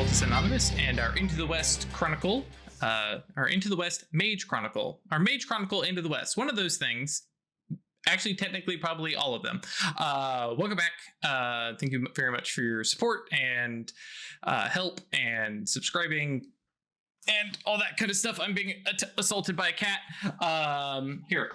Occultists Anonymous and our Into the West Chronicle, our Into the West Mage Chronicle, our Mage Chronicle Into the West. One of those things. Actually, technically, probably all of them. Welcome back. Thank you very much for your support and help and subscribing and all that kind of stuff. I'm being assaulted by a cat. Here.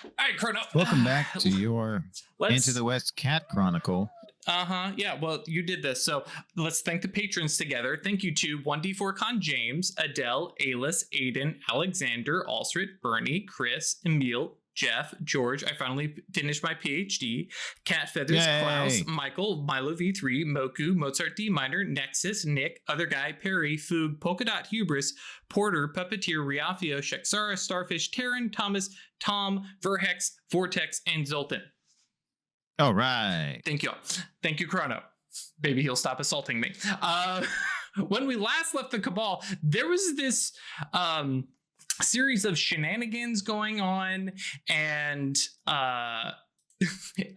All right, Chrono. Welcome back to your Into the West Cat Chronicle. Yeah, well, you did this. So let's thank the patrons together. Thank you to 1D4Con James, Adele, Alice, Aiden, Alexander, Alsrit, Bernie, Chris, Emil, Jeff, George. I finally finished my PhD. Cat Feathers, Yay. Klaus, Michael, Milo V3, Moku, Mozart D Minor, Nexus, Nick, Other Guy, Perry, Foog, Polka Dot Hubris, Porter, Puppeteer, Riafio, Shexara, Starfish, Terran, Thomas, Tom, Verhex, Vortex, and Zoltan. All right. Thank you. Thank you, Chrono. Maybe he'll stop assaulting me. When we last left the Cabal, there was this series of shenanigans going on, and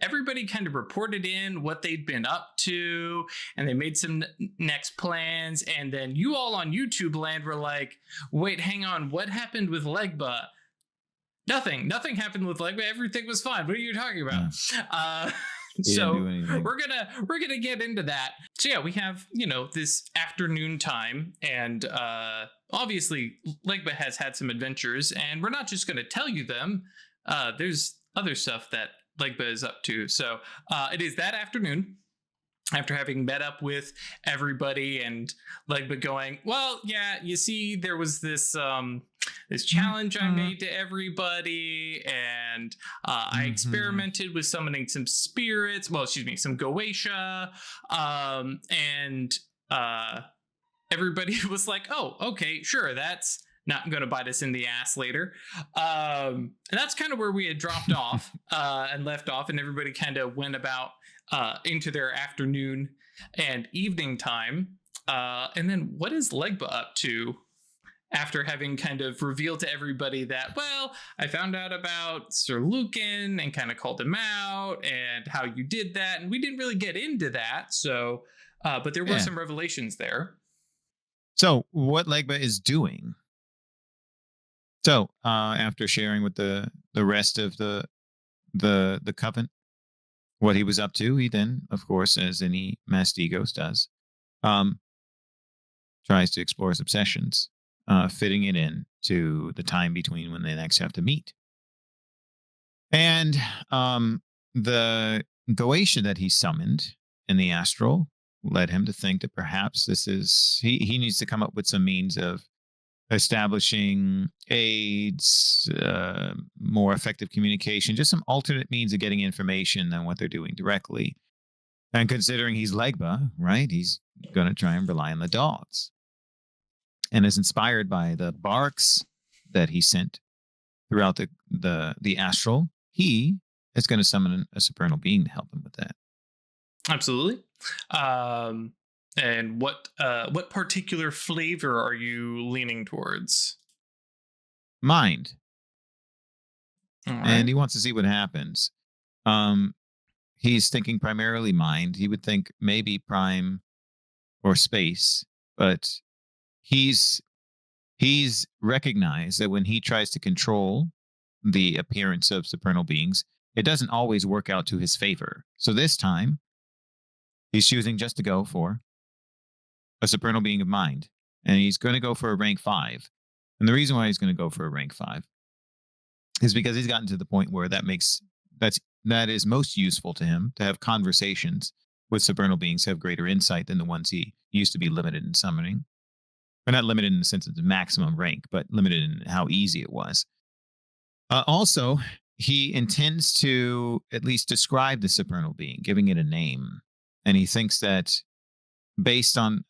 everybody kind of reported in what they'd been up to, and they made some next plans. And then you all on YouTube land were like, wait, hang on, what happened with Legba? Nothing happened with Legba. Everything was fine. What are you talking about? So we're gonna get into that. So yeah, we have, this afternoon time, and obviously Legba has had some adventures, and we're not just gonna tell you them. There's other stuff that Legba is up to. So it is that afternoon, after having met up with everybody, and Legba going, well, yeah, you see, there was this this challenge I made to everybody, and I experimented with summoning some spirits, some Goche, and everybody was like, oh, okay, sure, that's not going to bite us in the ass later. And that's kind of where we had dropped off and left off, and everybody kind of went about into their afternoon and evening time. And then what is Legba up to after having kind of revealed to everybody that, well, I found out about Sir Lucan and kind of called him out and how you did that. And we didn't really get into that. So, but there were some revelations there. So what Legba is doing. So after sharing with the rest of the coven what he was up to, he then, of course, as any Mastigos does, tries to explore his obsessions, fitting it in to the time between when they next have to meet. And the Goetia that he summoned in the astral led him to think that perhaps this is he needs to come up with some means of establishing aids, more effective communication, just some alternate means of getting information than what they're doing directly. And considering he's Legba, right, he's going to try and rely on the dogs. And is inspired by the barks that he sent throughout the astral, he is going to summon a supernal being to help him with that. Absolutely. And what particular flavor are you leaning towards? Mind. Right. And he wants to see what happens. He's thinking primarily mind. He would think maybe prime or space, but he's recognized that when he tries to control the appearance of supernal beings, it doesn't always work out to his favor. So this time, he's choosing just to go for a supernal being of mind, and he's going to go for a rank 5. And the reason why he's going to go for a rank 5 is because he's gotten to the point where that is most useful to him to have conversations with supernal beings who have greater insight than the ones he used to be limited in summoning. Or not limited in the sense of the maximum rank, but limited in how easy it was. Also, he intends to at least describe the supernal being, giving it a name. And he thinks that based on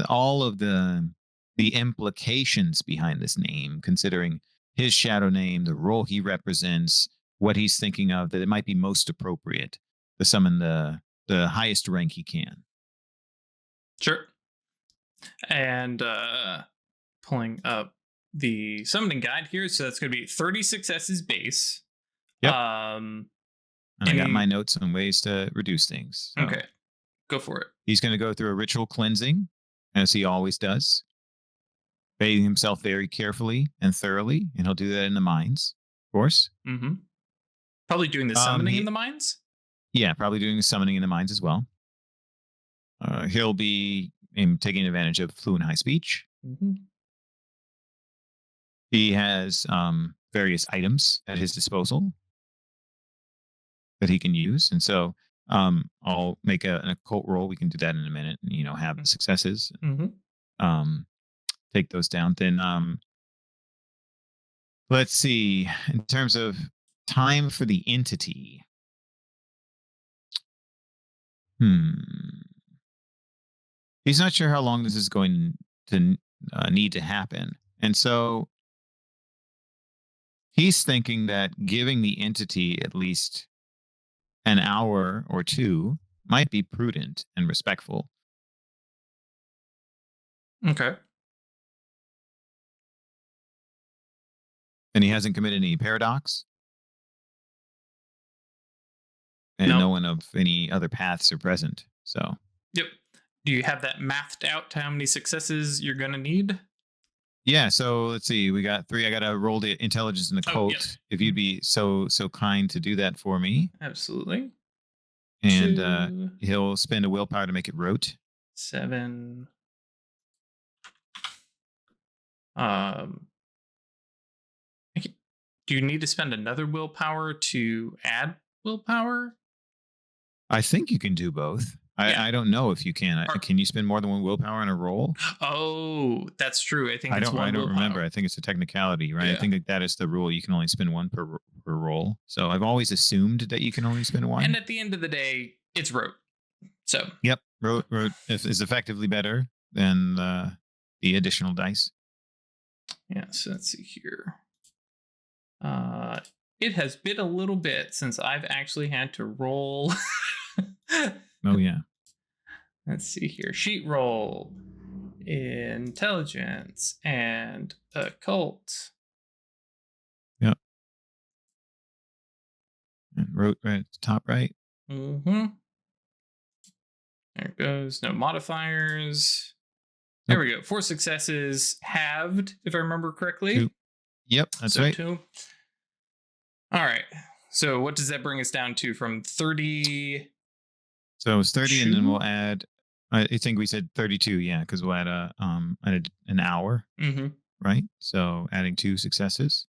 all of the implications behind this name, considering his shadow name, the role he represents, what he's thinking of, that it might be most appropriate to summon the highest rank he can. Sure. And pulling up the summoning guide here, so that's going to be 30 successes base. Yep. And I got my notes on ways to reduce things. So. Okay, go for it. He's going to go through a ritual cleansing as he always does, bathing himself very carefully and thoroughly, and he'll do that in the mines, of course. Mm-hmm. Probably doing the summoning in He the mines. Yeah, probably doing summoning in the mines as well. He'll be taking advantage of fluent high speech. Mm-hmm. He has various items at his disposal that he can use, and so I'll make an occult roll. We can do that in a minute, and have the successes. Mm-hmm. Take those down. Then let's see. In terms of time for the entity, he's not sure how long this is going to need to happen, and so he's thinking that giving the entity at least an hour or two might be prudent and respectful. Okay. And he hasn't committed any paradox. And No. no one of any other paths are present. So. Yep. Do you have that mathed out to how many successes you're going to need? Yeah. So let's see. We got 3. I got to roll the intelligence in the cult. Yep. If you'd be so kind to do that for me. Absolutely. And he'll spend a willpower to make it rote. 7. Do you need to spend another willpower to add willpower? I think you can do both. I don't know if you can. Can you spend more than one willpower in a roll? Oh, that's true. I think I don't willpower. remember. I think it's a technicality, right? Yeah. I think that is the rule. You can only spend one per roll. So I've always assumed that you can only spend one. And at the end of the day, it's rote. So. Yep, rote is effectively better than the additional dice. Yeah. So let's see here. It has been a little bit since I've actually had to roll. Oh yeah. Let's see here. Sheet roll, intelligence, and occult. Yep. And wrote right at the top right. Mm-hmm. There it goes. No modifiers. There we go. 4 successes, halved, if I remember correctly. 2. Yep, that's right. 2. All right. So what does that bring us down to from 30? So it's 30, and then we'll add. I think we said 32. Yeah, because we'll add an hour. Mm-hmm. Right. So adding 2 successes.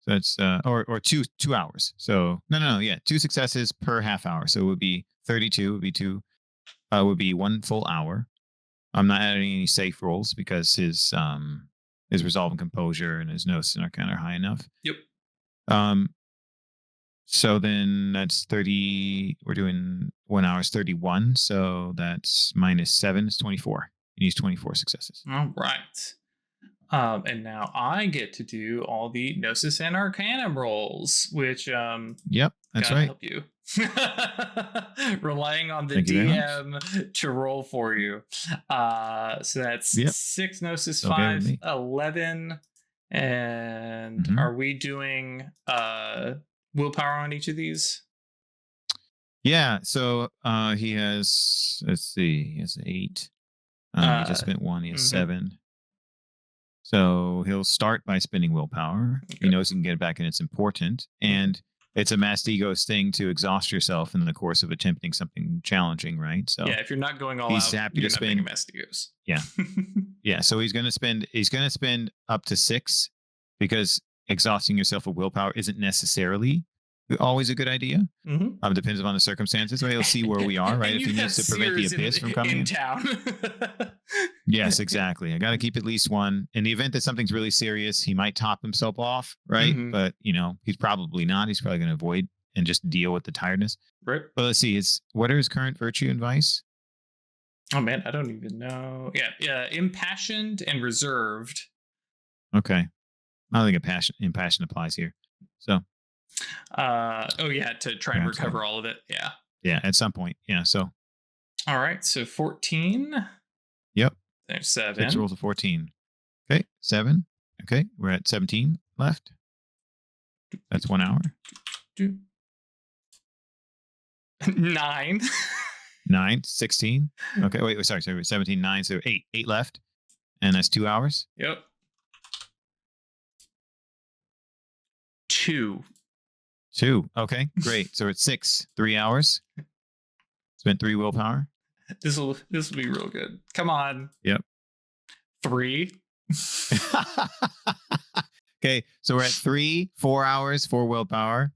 So it's or 2 hours. So no. Yeah, 2 successes per half hour. So it would be 32. Would be 2. Would be 1 full hour. I'm not adding any safe rolls because his resolve and composure and his gnosis are kind of high enough. Yep. So then that's 30. We're doing 1 hour is 31. So that's minus 7 is 24. You use 24 successes. All right. And now I get to do all the Gnosis and Arcana rolls, which yep, that's right. Help you. Relying on the DM to roll for you. So that's 6 Gnosis, 5, 11. And are we doing willpower on each of these? Yeah, so he has, let's see, he has 8. He just spent 1, he has 7. So he'll start by spending willpower. Okay. He knows he can get it back and it's important. And it's a masked ego's thing to exhaust yourself in the course of attempting something challenging, right? So yeah, if you're not going all out, he's happy to spend masked egos. Yeah. Yeah. So he's gonna spend up to 6 because exhausting yourself with willpower isn't necessarily always a good idea. Depends upon the circumstances, right? You'll see where we are, right? If he needs to prevent the abyss from coming in town. Yes, exactly. I got to keep at least 1. In the event that something's really serious, he might top himself off, right? But he's probably not. He's probably going to avoid and just deal with the tiredness. Right. But let's see. What are his current virtue and vice? Oh man, I don't even know. Yeah, impassioned and reserved. Okay, I don't think impassioned applies here. So. To try and recover all of it. Yeah, at some point. Yeah, so all right, so 14. Yep, there's 7. 6 rolls of 14. Okay, 7. Okay, we're at 17 left. That's 1 hour. 9. 9, 16. Okay, wait, sorry, 17, 9, so 8 left. And that's 2 hours? Yep. 2. 2. Okay, great. So it's 6, 3 hours. Spent 3 willpower. This will be real good. Come on. Yep. 3. Okay, so we're at 3, 4 hours, 4 willpower.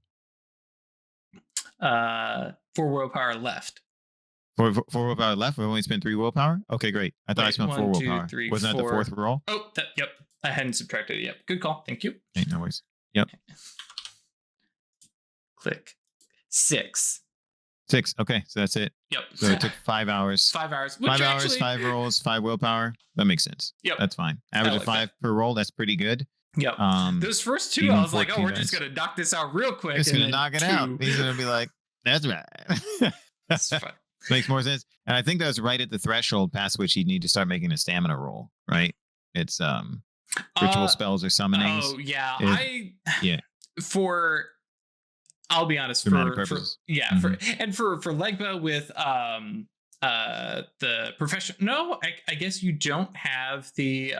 4 willpower left. 4 willpower left. We've only spent 3 willpower. Okay, great. I thought I spent 4 willpower. 3, Wasn't that the 4th roll? Oh, yep. I hadn't subtracted it yet. Good call. Thank you. Okay, no worries. Yep. Click. 6. 6. Okay, so that's it. Yep. So it took 5 hours. 5 hours. 5 hours, 5 rolls, 5 willpower. That makes sense. Yep. That's fine. Average like of 5 per roll. That's pretty good. Yep. Those first 2, I was like, oh, we're just going to knock this out real quick. Just going to knock it out. He's going to be like, that's right. That's fine. Makes more sense. And I think that was right at the threshold past which you need to start making a stamina roll, right? It's ritual spells or summonings. Oh, yeah. I'll be honest, for Legba with the profession. No, I guess you don't have the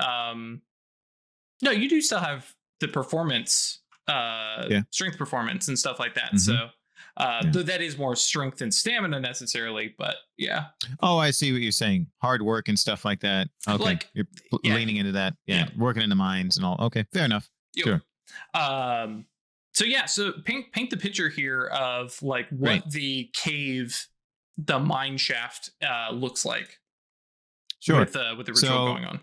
no, you do still have the performance strength performance and stuff like that. Mm-hmm. So though that is more strength and stamina necessarily, but yeah. Oh, I see what you're saying. Hard work and stuff like that. Okay. Like, you're leaning into that. Yeah. Working in the mines and all. Okay. Fair enough. Sure. So paint the picture here of like what the cave, the mine shaft looks like. Sure. With the ritual going on.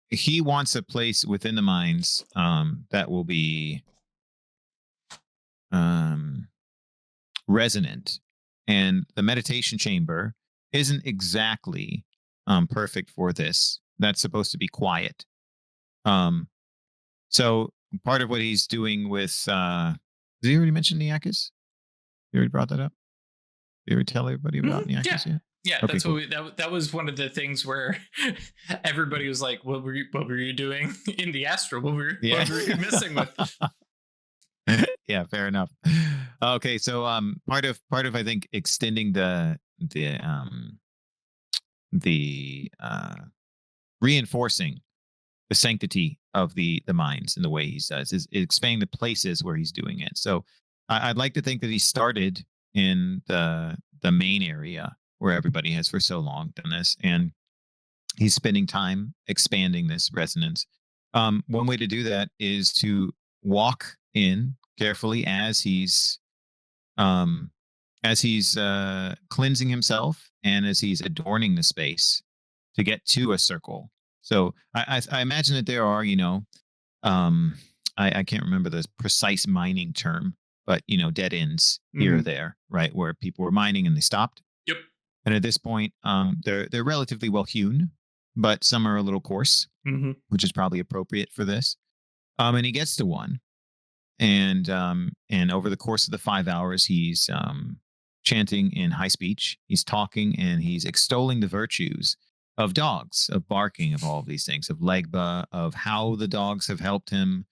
He wants a place within the mines that will be resonant, and the meditation chamber isn't exactly perfect for this. That's supposed to be quiet. So part of what he's doing with did he already mention Niakis? You already brought that up? Did you ever tell everybody about Niakis yet? Yeah, okay, that's cool. That was one of the things where everybody was like, what were you doing in the astral? What were you messing with? Yeah, fair enough. Okay, so part of I think extending the reinforcing the sanctity of the mines and the way he does is expanding the places where he's doing it. So I'd like to think that he started in the main area where everybody has for so long done this, and he's spending time expanding this resonance. One way to do that is to walk in carefully as he's cleansing himself and as he's adorning the space to get to a circle. So I imagine that there are, I can't remember the precise mining term, but dead ends here or there, right, where people were mining and they stopped. Yep. And at this point, they're relatively well hewn, but some are a little coarse, which is probably appropriate for this. And he gets to one, and over the course of the 5 hours, he's chanting in high speech. He's talking and he's extolling the virtues of dogs, of barking, of all of these things, of Legba, of how the dogs have helped him.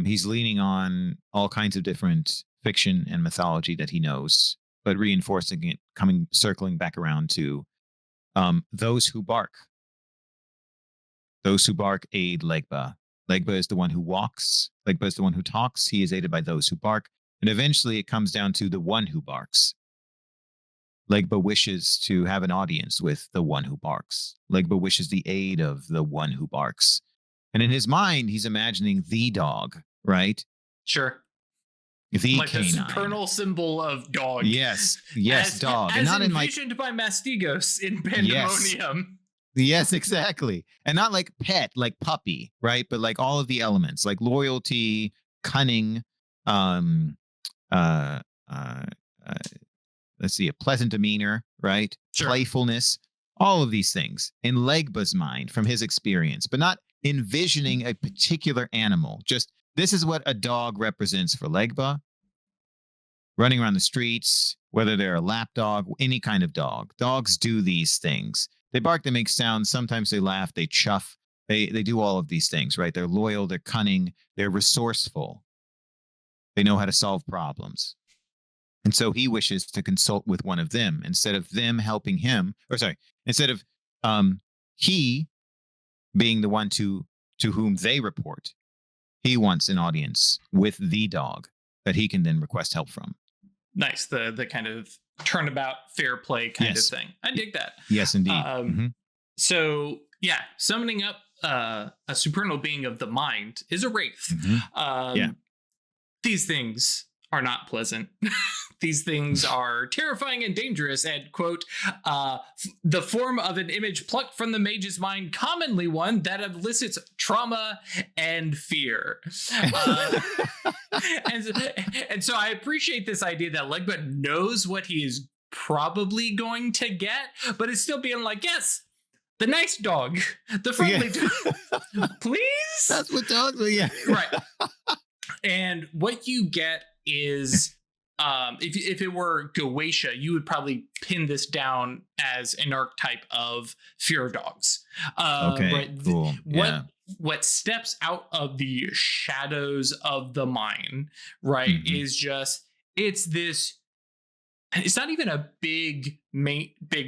He's leaning on all kinds of different fiction and mythology that he knows, but reinforcing it, circling back around to those who bark. Those who bark aid Legba. Legba is the one who walks. Legba is the one who talks. He is aided by those who bark. And eventually it comes down to the one who barks. Legba wishes to have an audience with the one who barks. Legba wishes the aid of the one who barks. And in his mind, he's imagining the dog, right? Sure. The like canine. The supernal symbol of dog. Yes, dog. As and not envisioned by Mastigos in Pandemonium. Yes, exactly. And not like pet, like puppy, right? But like all of the elements, like loyalty, cunning, let's see, a pleasant demeanor, right? Sure. Playfulness, all of these things in Legba's mind from his experience, but not envisioning a particular animal. Just this is what a dog represents for Legba. Running around the streets, whether they're a lap dog, any kind of dog. Dogs do these things. They bark, they make sounds. Sometimes they laugh, they chuff. They do all of these things, right? They're loyal, they're cunning, they're resourceful. They know how to solve problems. And so he wishes to consult with one of them instead of them helping him, instead of he being the one to whom they report. He wants an audience with the dog that he can then request help from. Nice. The kind of turnabout fair play kind of thing. I dig that. Yes, indeed. So yeah, summoning up a supernal being of the mind is a wraith. These things are not pleasant. These things are terrifying and dangerous, and quote, the form of an image plucked from the mage's mind, commonly one that elicits trauma and fear. And so I appreciate this idea that Legba knows what he is probably going to get, but is still being like, yes, the nice dog, the friendly dog, please. That's what dogs are, yeah. Right. And what you get is, if it were Goche, you would probably pin this down as an archetype of fear of dogs. Cool. What steps out of the shadows of the mind, right, is just, it's not even a big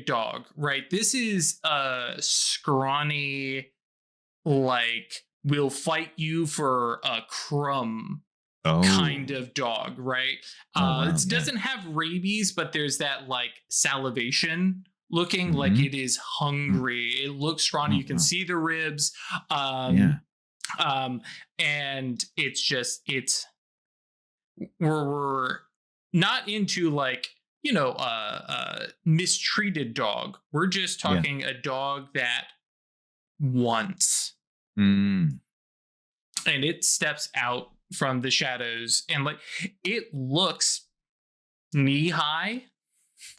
dog, right? This is a scrawny, like, will fight you for a crumb kind of dog, right? It doesn't have rabies, but there's that like salivation looking, like it is hungry. It looks scrawny. You can see the ribs. And it's we're not into like, mistreated dog. We're just talking a dog that wants. And it steps out from the shadows, and like it looks knee high.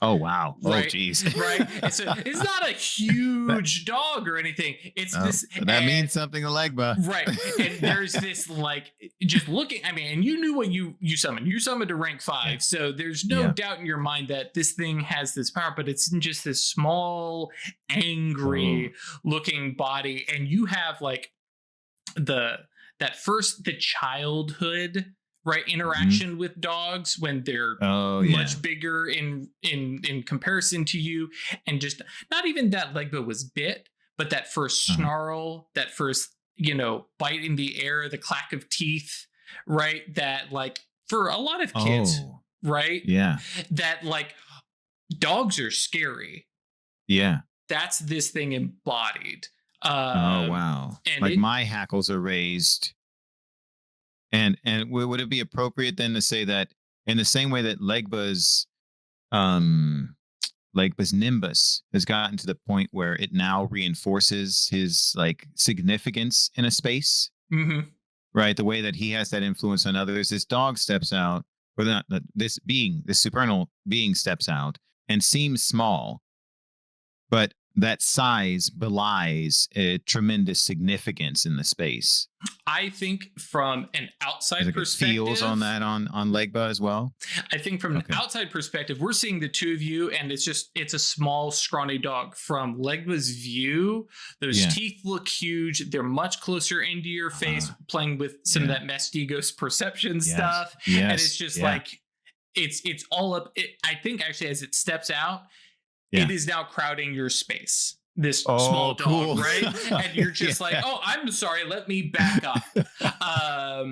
Oh wow! Right? Oh geez! Right. It's not a huge dog or anything. It's this. That means something to Legba. Right. And there's this like just looking. I mean, and you knew what you summoned. You summoned to rank 5, so there's no doubt in your mind that this thing has this power. But it's in just this small, angry looking body, and you have like the childhood, right, interaction with dogs when they're much bigger in comparison to you, and just not even that Legba was bit, but that first snarl, that first bite in the air, the clack of teeth, right, that like for a lot of kids, right, that like dogs are scary, that's this thing embodied. Wow. And like my hackles are raised. And would it be appropriate then to say that in the same way that Legba's nimbus has gotten to the point where it now reinforces his like significance in a space, right? The way that he has that influence on others, this dog steps out, or this supernal being steps out and seems small, but that size belies a tremendous significance in the space. I think from an outside perspective, feels on that on Legba as well. I think from an outside perspective, we're seeing the two of you, and it's a small, scrawny dog. From Legba's view, those teeth look huge. They're much closer into your face, playing with some of that Mestigos perception stuff, and it's just like it's all up. I think actually, as it steps out, it is now crowding your space. This small dog, right? And you're just like, oh, I'm sorry, let me back up.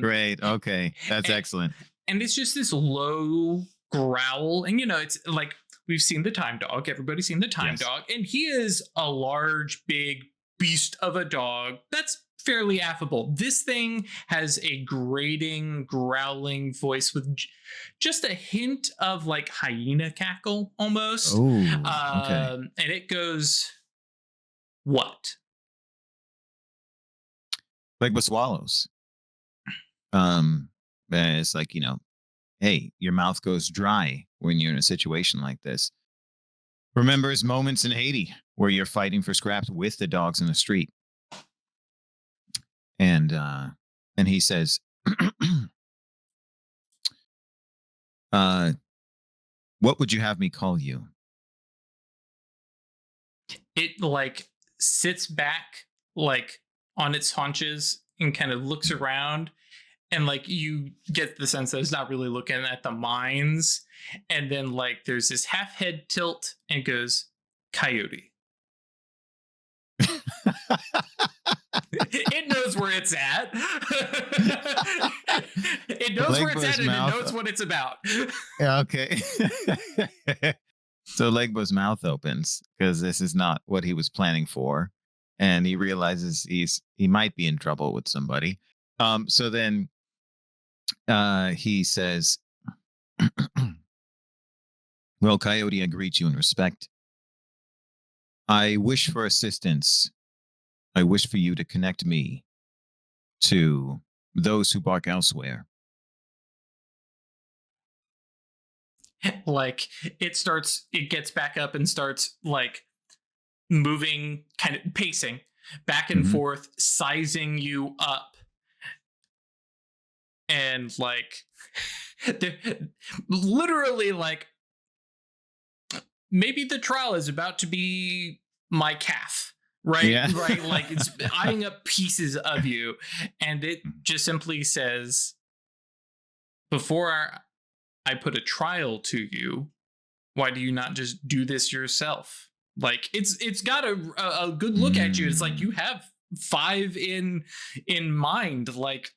Great. Okay. That's excellent. And it's just this low growl. And, it's like, we've seen the time dog. Everybody's seen the time dog. And he is a large, big beast of a dog that's fairly affable. This thing has a grating, growling voice with just a hint of like hyena cackle almost. And it goes, what? Legba swallows. It's like, hey, your mouth goes dry when you're in a situation like this. Remembers moments in Haiti where you're fighting for scraps with the dogs in the street. And he says, what would you have me call you? It like sits back like on its haunches and kind of looks around, and like you get the sense that it's not really looking at the mines, and then like there's this half head tilt and it goes coyote. It knows where it's at. It knows where it's at, and it knows what it's about. Yeah, okay. So Legba's mouth opens because this is not what he was planning for, and he realizes he might be in trouble with somebody. So then he says, "Well, Coyote, I greet you in respect. I wish for assistance. I wish for you to connect me to those who bark elsewhere." Like it gets back up and starts like moving, kind of pacing back and forth, sizing you up. And like, literally, like, maybe the trial is about to be my calf, right? Yeah. Right. Like, it's eyeing up pieces of you. And it just simply says, before I put a trial to you, why do you not just do this yourself? Like it's got a good look at you. It's like you have 5 in mind. Like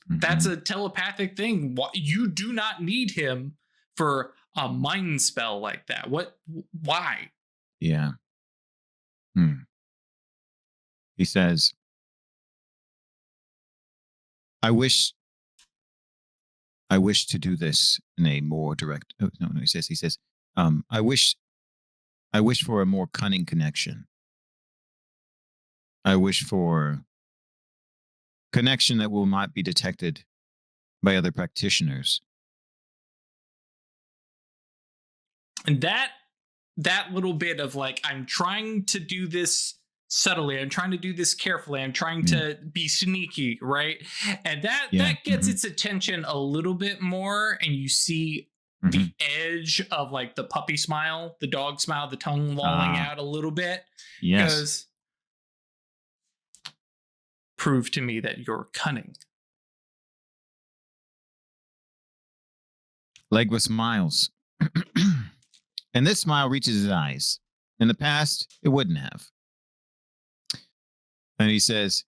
that's a telepathic thing. You do not need him for a mind spell like that. What? Why? Yeah. He says, I wish to do this in a more direct. Oh, no, he says, I wish for a more cunning connection. I wish for connection that will not be detected by other practitioners. And that little bit of like, I'm trying to do this subtly, I'm trying to do this carefully, I'm trying to be sneaky, right? And that gets its attention a little bit more, and you see the edge of like the puppy smile, the dog smile, the tongue lolling out a little bit. Yes. Because prove to me that you're cunning. Legba smiles. And this smile reaches his eyes. In the past, it wouldn't have. And he says,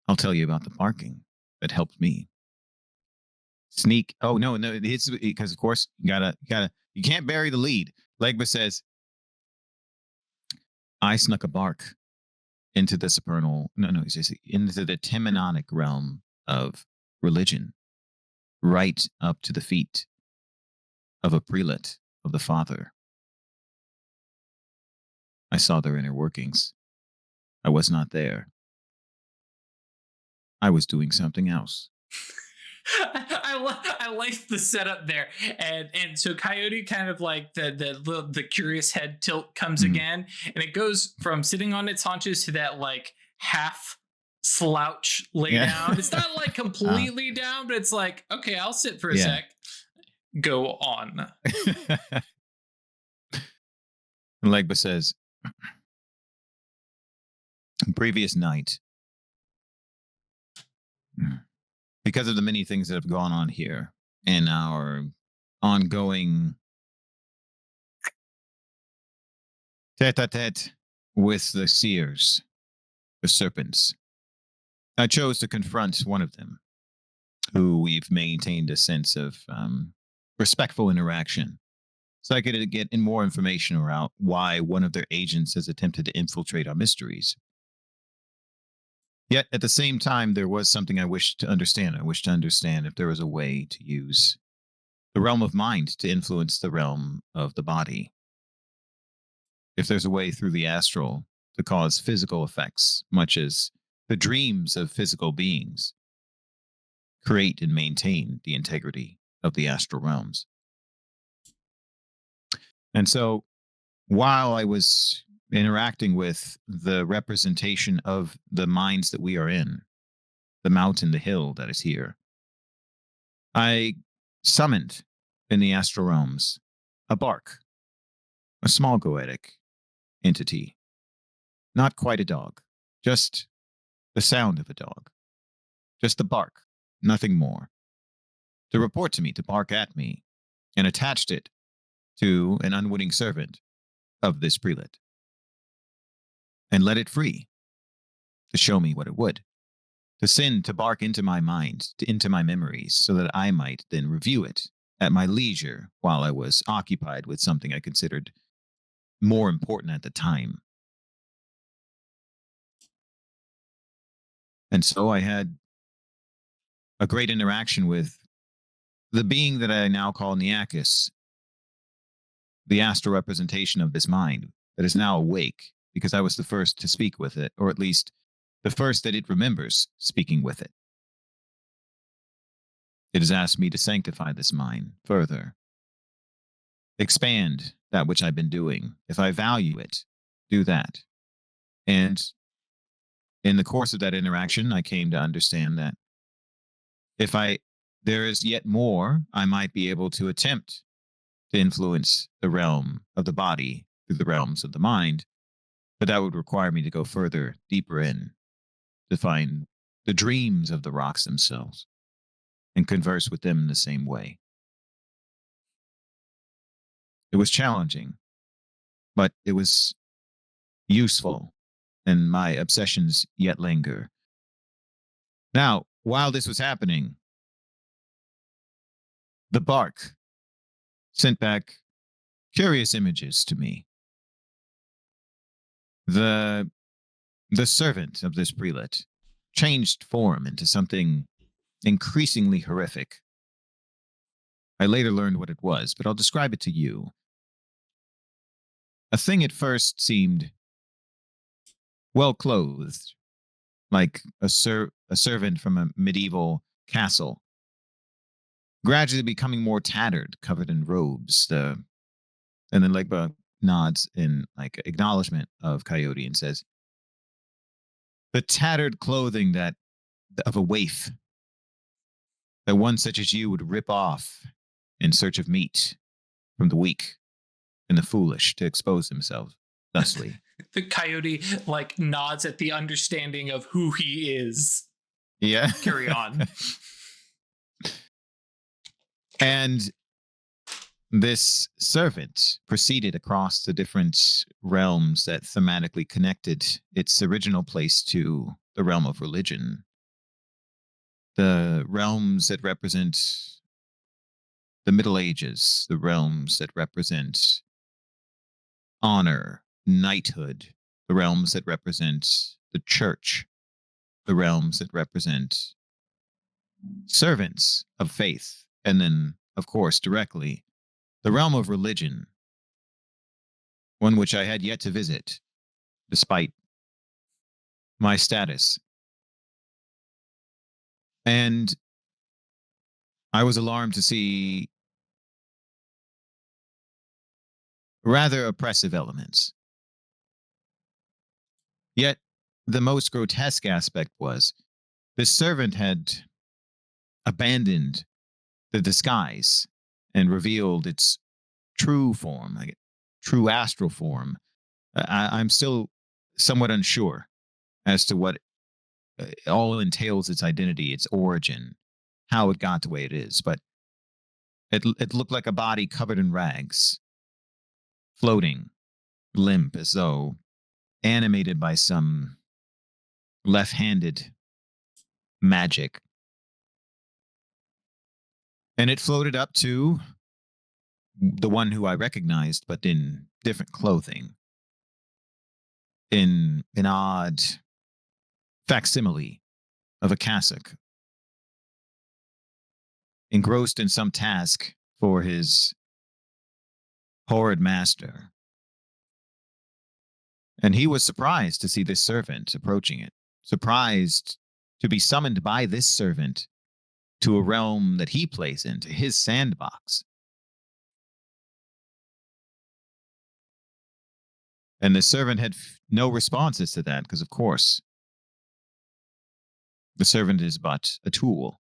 I'll tell you about the barking that helped me. Sneak. Oh, no, it's because, of course, you can't bury the lead. Legba says, I snuck a bark into the supernal, he says, into the Temenonic realm of religion, right up to the feet of a prelate of the Father. I saw their inner workings. I was not there. I was doing something else. I like the setup there, and so Coyote kind of like the curious head tilt comes again, and it goes from sitting on its haunches to that like half slouch lay down. It's not like completely down, but it's like, okay, I'll sit for a sec. Go on. Legba says, previous night, because of the many things that have gone on here and our ongoing tete-a-tete with the seers, the serpents, I chose to confront one of them, who we've maintained a sense of respectful interaction, so I could get in more information around why one of their agents has attempted to infiltrate our mysteries. Yet, at the same time, there was something I wished to understand. I wished to understand if there was a way to use the realm of mind to influence the realm of the body. If there's a way through the astral to cause physical effects, much as the dreams of physical beings, create and maintain the integrity of the astral realms. And so, while I was interacting with the representation of the minds that we are in, the mountain, the hill that is here, I summoned in the astral realms a bark, a small goetic entity, not quite a dog, just the sound of a dog. just the bark, nothing more, to report to me, to bark at me, and attached it to an unwitting servant of this prelate, and let it free to show me what it would, to send, to bark into my mind, into my memories, so that I might then review it at my leisure while I was occupied with something I considered more important at the time. And so I had a great interaction with the being that I now call Neakis, the astral representation of this mind that is now awake, because I was the first to speak with it, or at least the first that it remembers speaking with it. It has asked me to sanctify this mind further, expand that which I've been doing. If I value it, do that. And in the course of that interaction, I came to understand that if there is yet more, I might be able to attempt to influence the realm of the body through the realms of the mind, but that would require me to go further, deeper in, to find the dreams of the rocks themselves and converse with them in the same way. It was challenging, but it was useful, and my obsessions yet linger. Now, while this was happening, the bark sent back curious images to me. The servant of this prelate changed form into something increasingly horrific. I later learned what it was, but I'll describe it to you. A thing at first seemed well clothed, like a servant from a medieval castle, gradually becoming more tattered, covered in robes. And then Legba nods in like acknowledgement of Coyote and says, "The tattered clothing that of a waif, that one such as you would rip off in search of meat from the weak and the foolish to expose themselves thusly." The coyote like nods at the understanding of who he is. Yeah. Carry on. And this servant proceeded across the different realms that thematically connected its original place to the realm of religion. The realms that represent the Middle Ages, the realms that represent honor, knighthood, the realms that represent the church, the realms that represent servants of faith, and then, of course, directly, the realm of religion, one which I had yet to visit, despite my status. And I was alarmed to see rather oppressive elements. Yet, the most grotesque aspect was this servant had abandoned the disguise and revealed its true form, like true astral form. I'm still somewhat unsure as to what all entails its identity, its origin, how it got the way it is, but it looked like a body covered in rags, floating, limp, as though animated by some left-handed magic. And it floated up to the one who I recognized, but in different clothing, in an odd facsimile of a cassock, engrossed in some task for his horrid master. And he was surprised to see this servant approaching it, surprised to be summoned by this servant to a realm that he plays into, his sandbox. And the servant had no responses to that because, of course, the servant is but a tool.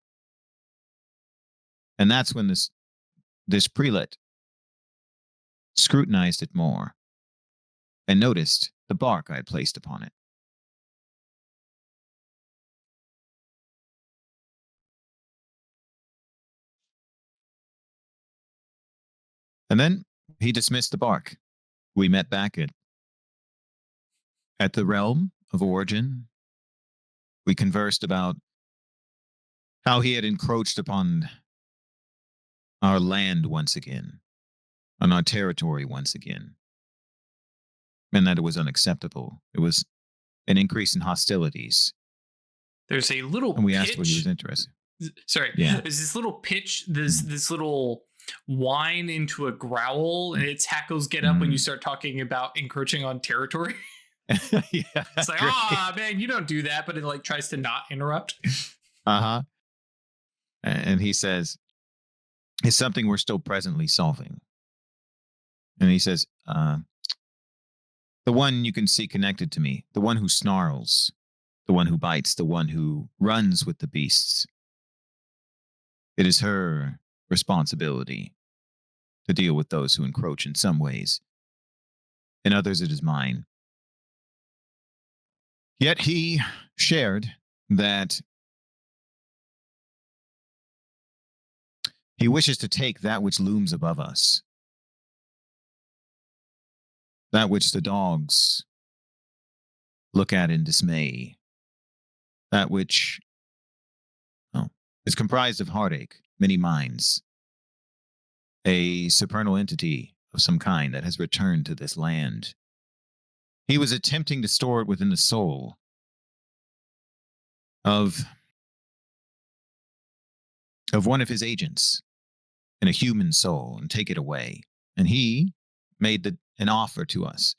And that's when this prelate scrutinized it more and noticed the bark I had placed upon it. And then he dismissed the bark. We met back at the realm of origin. We conversed about how he had encroached upon our land once again, on our territory once again, and that it was unacceptable. It was an increase in hostilities. There's a little And we pitch. asked what he was interested. Sorry. Yeah. There's this little pitch, this little whine into a growl, and its hackles get up when you start talking about encroaching on territory. Yeah, It's like, ah, man, you don't do that, but it like tries to not interrupt. Uh-huh. And he says, it's something we're still presently solving. And he says, the one you can see connected to me, the one who snarls, the one who bites, the one who runs with the beasts. It is her responsibility to deal with those who encroach in some ways. In others, it is mine. Yet he shared that he wishes to take that which looms above us, that which the dogs look at in dismay, that which is comprised of heartache, many minds, a supernal entity of some kind that has returned to this land. He was attempting to store it within the soul of one of his agents in a human soul and take it away. And he made an offer to us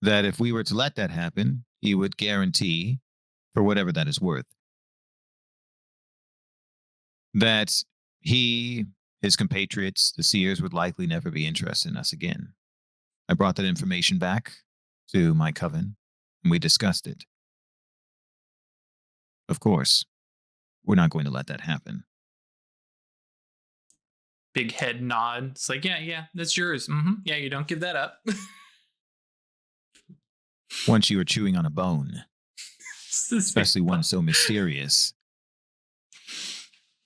that if we were to let that happen, he would guarantee, for whatever that is worth, that his compatriots, the seers, would likely never be interested in us again. I brought that information back to my coven, and we discussed it. Of course, we're not going to let that happen. Big head nod. It's like, yeah, that's yours. Yeah, you don't give that up. Once you are chewing on a bone, especially one so mysterious,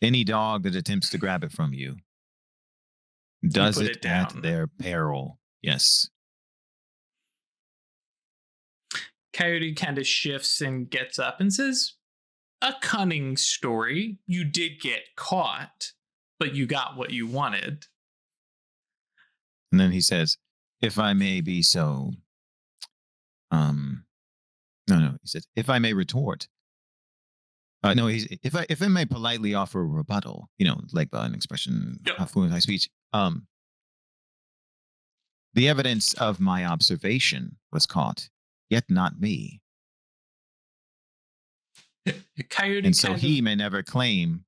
any dog that attempts to grab it from you does it at their peril. Yes. Coyote kind of shifts and gets up and says, a cunning story. You did get caught, but you got what you wanted. And then he says, if I may be so, no, he says, if I may retort, no, if I may politely offer a rebuttal, like an expression, how fluent I speech, the evidence of my observation was caught, yet not me. Coyote and so he may never claim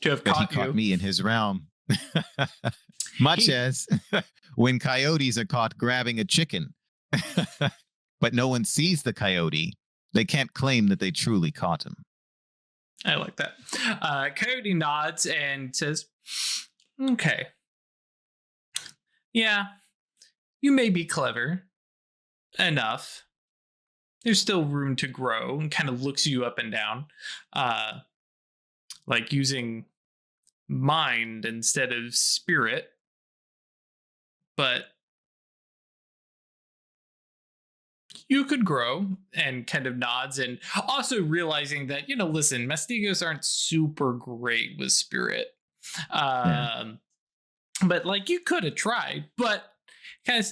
to have that caught he caught me in his realm. Much as when coyotes are caught grabbing a chicken, but no one sees the coyote, they can't claim that they truly caught him. I like that. Coyote nods and says, okay. Yeah, you may be clever enough. There's still room to grow, and kind of looks you up and down. Like using mind instead of spirit. But you could grow, and kind of nods, and also realizing that, listen, Mastigos aren't super great with spirit. But like you could have tried, but kind of,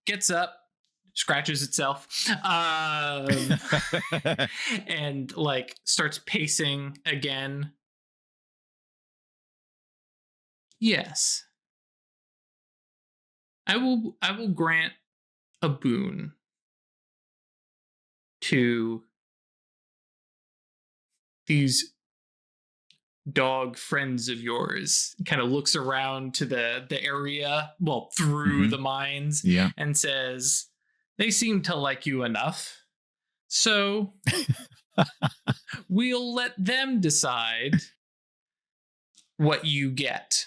gets up, scratches itself, and like starts pacing again. Yes. I will grant a boon to these dog friends of yours. Kind of looks around to the area, through the mines, and says, they seem to like you enough, so we'll let them decide what you get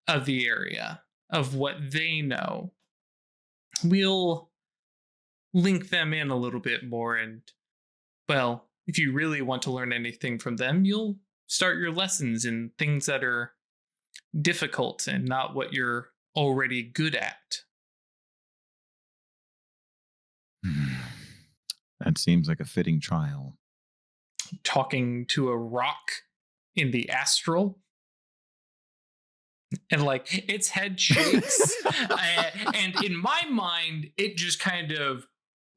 of the area, of what they know. We'll link them in a little bit more, and, well, if you really want to learn anything from them, you'll start your lessons in things that are difficult and not what you're already good at. That seems like a fitting trial. Talking to a rock in the astral, and like its head shakes, and in my mind it just kind of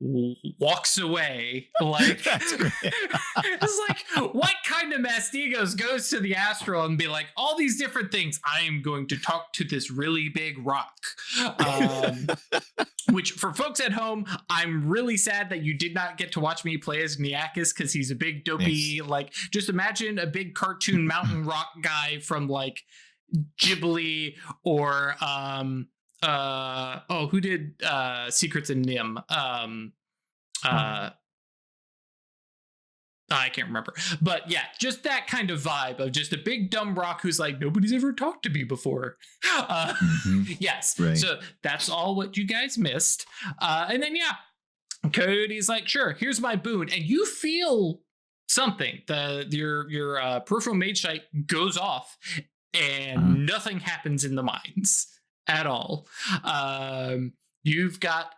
walks away. Like That's great. it's like, what kind of mastigos goes to the astral and be like, all these different things? I am going to talk to this really big rock. Which, for folks at home, I'm really sad that you did not get to watch me play as Niakis, because he's a big dopey, Yes. like, just imagine a big cartoon mountain rock guy from like Ghibli or who did Secrets in Nim? I can't remember, but yeah, just that kind of vibe of just a big dumb rock who's like, nobody's ever talked to me before. Yes, Right. So that's all what you guys missed, and then yeah, Coyote's like, sure, here's my boon, and you feel something. Your peripheral mage sight goes off, and nothing happens in the mines at all. You've got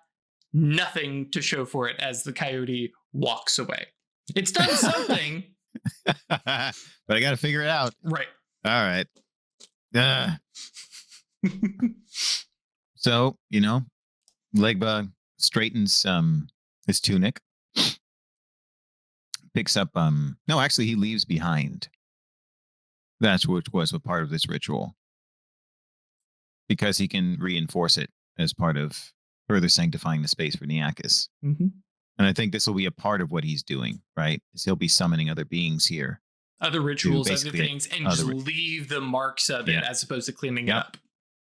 nothing to show for it as the coyote walks away. It's done something. But I got to figure it out. Right. All right. So, Legbug straightens his tunic. Picks up no, actually he leaves behind. That's what was a part of this ritual. Because he can reinforce it as part of further sanctifying the space for Niakis. Mm-hmm. And I think this will be a part of what he's doing, right? Is he'll be summoning other beings here. Other rituals, other things, and just leave the marks of it as opposed to cleaning it up.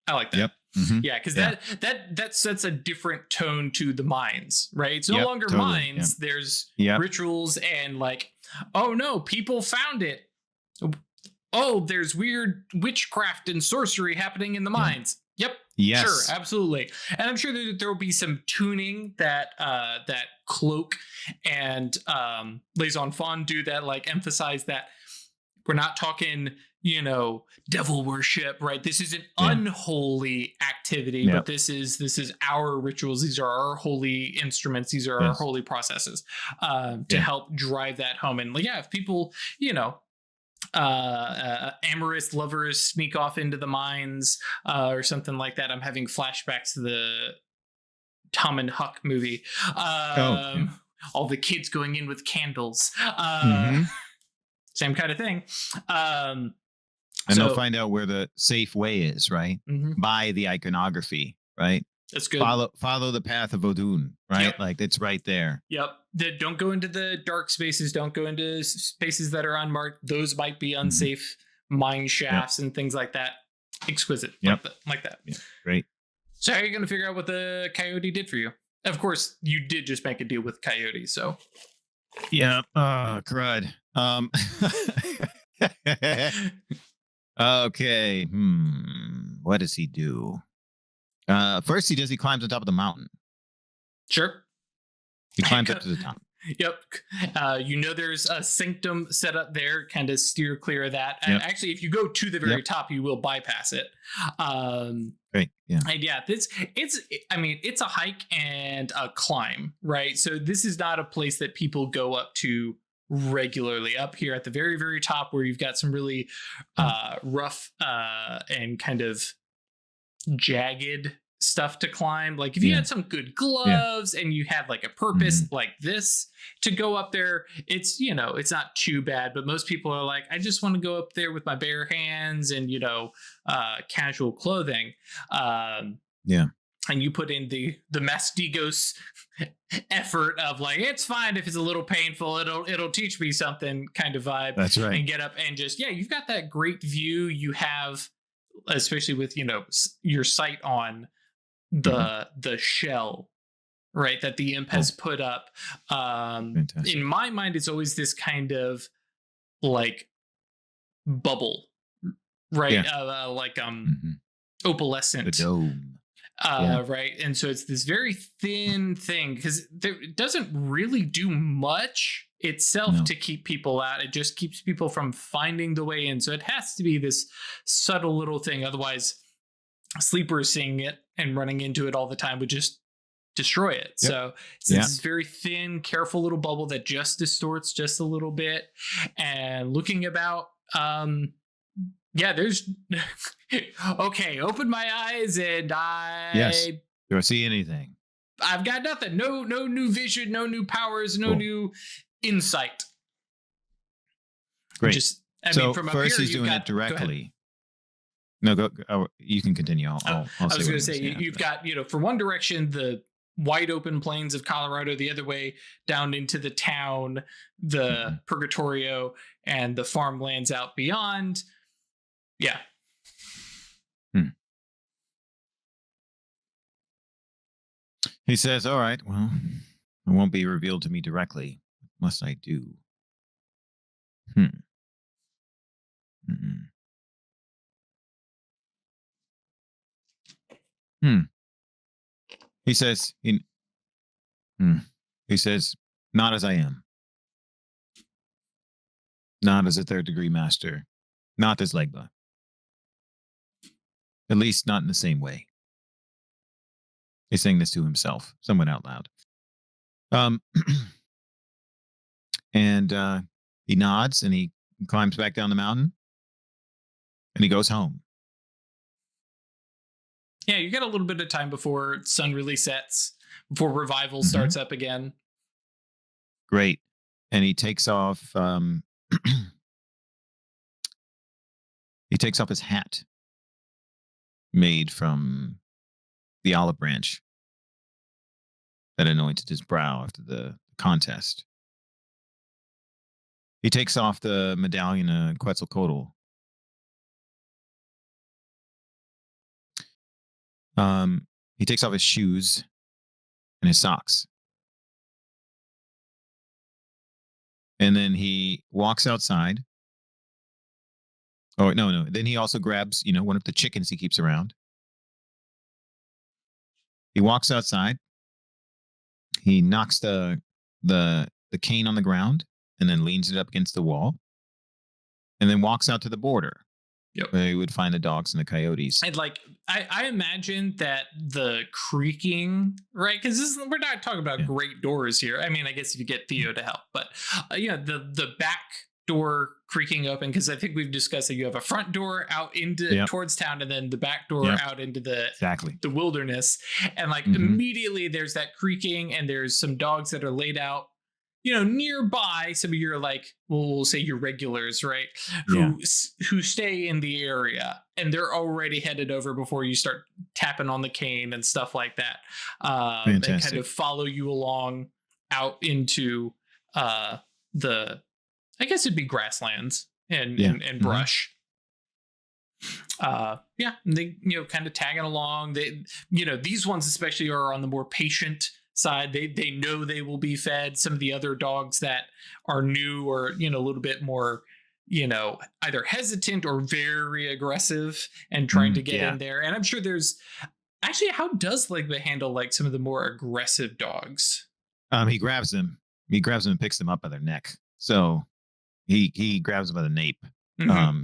I like that. Yep. Mm-hmm. Yeah, because that sets a different tone to the mines, right? It's no longer mines. Yep. There's rituals and like, oh no, people found it. Oh, there's weird witchcraft and sorcery happening in the mines. Yep. Yes. Sure, absolutely. And I'm sure that there will be some tuning that that Cloak and Liaison Fawn do that, like emphasize that we're not talking, devil worship, right? This is an unholy activity, but this is our rituals. These are our holy instruments. These are our holy processes to help drive that home. And if people, amorous lovers sneak off into the mines or something like that. I'm having flashbacks to the Tom and Huck movie. All the kids going in with candles. Same kind of thing. And they'll find out where the safe way is, right? Mm-hmm. By the iconography, right? That's good. Follow the path of Odun, right? Yep. Like it's right there. Yep. Don't go into the dark spaces. Don't go into spaces that are unmarked. Those might be unsafe mine shafts and things like that. Exquisite. Yep. Like that. Yeah. Great. So how are you going to figure out what the coyote did for you? Of course, you did just make a deal with Coyote, so. Yeah. Crud. Okay. What does he do? First he climbs on top of the mountain. Sure. He climbs up to the top. Yep. There's a sanctum set up there, kind of steer clear of that. Yep. Actually, if you go to the very top, you will bypass it. Great. Yeah. And it's a hike and a climb, right? So this is not a place that people go up to regularly. Up here at the very, very top, where you've got some really rough and kind of jagged stuff to climb. Like if you had some good gloves and you had like a purpose like this to go up there, it's it's not too bad. But most people are like, I just want to go up there with my bare hands and casual clothing. And you put in the Mastigos effort of like, it's fine if it's a little painful, it'll teach me something kind of vibe. That's right. And get up and just you've got that great view you have, especially with your sight on the shell, right, that the imp has put up. In my mind, it's always this kind of like bubble, right? Like opalescent, the dome. Right. And so it's this very thin thing because it doesn't really do much itself to keep people out. It just keeps people from finding the way in. So it has to be this subtle little thing. Otherwise, sleepers seeing it and running into it all the time would just destroy it. So it's this very thin, careful little bubble that just distorts just a little bit. And looking about, there's okay. Open my eyes and do I see anything? I've got nothing. No new vision, no new powers, no new insight. Great. I mean, from first he's doing it directly. No, go. You can continue. I was going to say you've got for one direction the wide open plains of Colorado, the other way down into the town, the Purgatorio, and the farmlands out beyond. Yeah. He says, all right, well, it won't be revealed to me directly. What must I do? He says, he says, not as I am. Not as a third degree master. Not as Legba. At least not in the same way. He's saying this to himself, somewhat out loud. And he nods and he climbs back down the mountain and he goes home. Yeah, you got a little bit of time before sun really sets, before revival starts up again. Great. And he takes off he takes off his hat made from the olive branch that anointed his brow after the contest. He takes off the medallion of Quetzalcoatl. He takes off his shoes and his socks. And then he walks outside. Oh, no. Then he also grabs, one of the chickens he keeps around. He walks outside. He knocks the cane on the ground and then leans it up against the wall. And then walks out to the border. Yep. Where he would find the dogs and the coyotes. And I imagine that the creaking, right? Because we're not talking about great doors here. I mean, I guess if you get Theo to help, but the back door creaking open, because I think we've discussed that you have a front door out into towards town and then the back door out into the wilderness. And immediately there's that creaking and there's some dogs that are laid out nearby, some of your we'll say your regulars, right? Who stay in the area and they're already headed over before you start tapping on the cane and stuff like that. And kind of follow you along out into I guess it'd be grasslands and brush. And they kind of tagging along. They these ones especially are on the more patient side. They know they will be fed. Some of the other dogs that are new or a little bit more either hesitant or very aggressive and trying to get in there. And I'm sure there's actually, how does Legba handle some of the more aggressive dogs? He grabs them and picks them up by their neck. So he grabs them by the nape,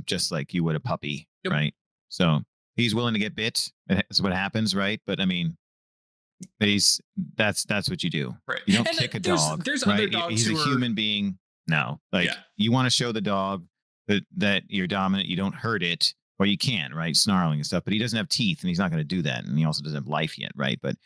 just like you would a puppy, right? So he's willing to get bit. That's what happens, right? But I mean, that's what you do, right? You don't kick a dog. There's right? Other dogs. He's a human being. No, you want to show the dog that you're dominant. You don't hurt it, or you can, right? Snarling and stuff. But he doesn't have teeth, and he's not going to do that. And he also doesn't have life yet, right? But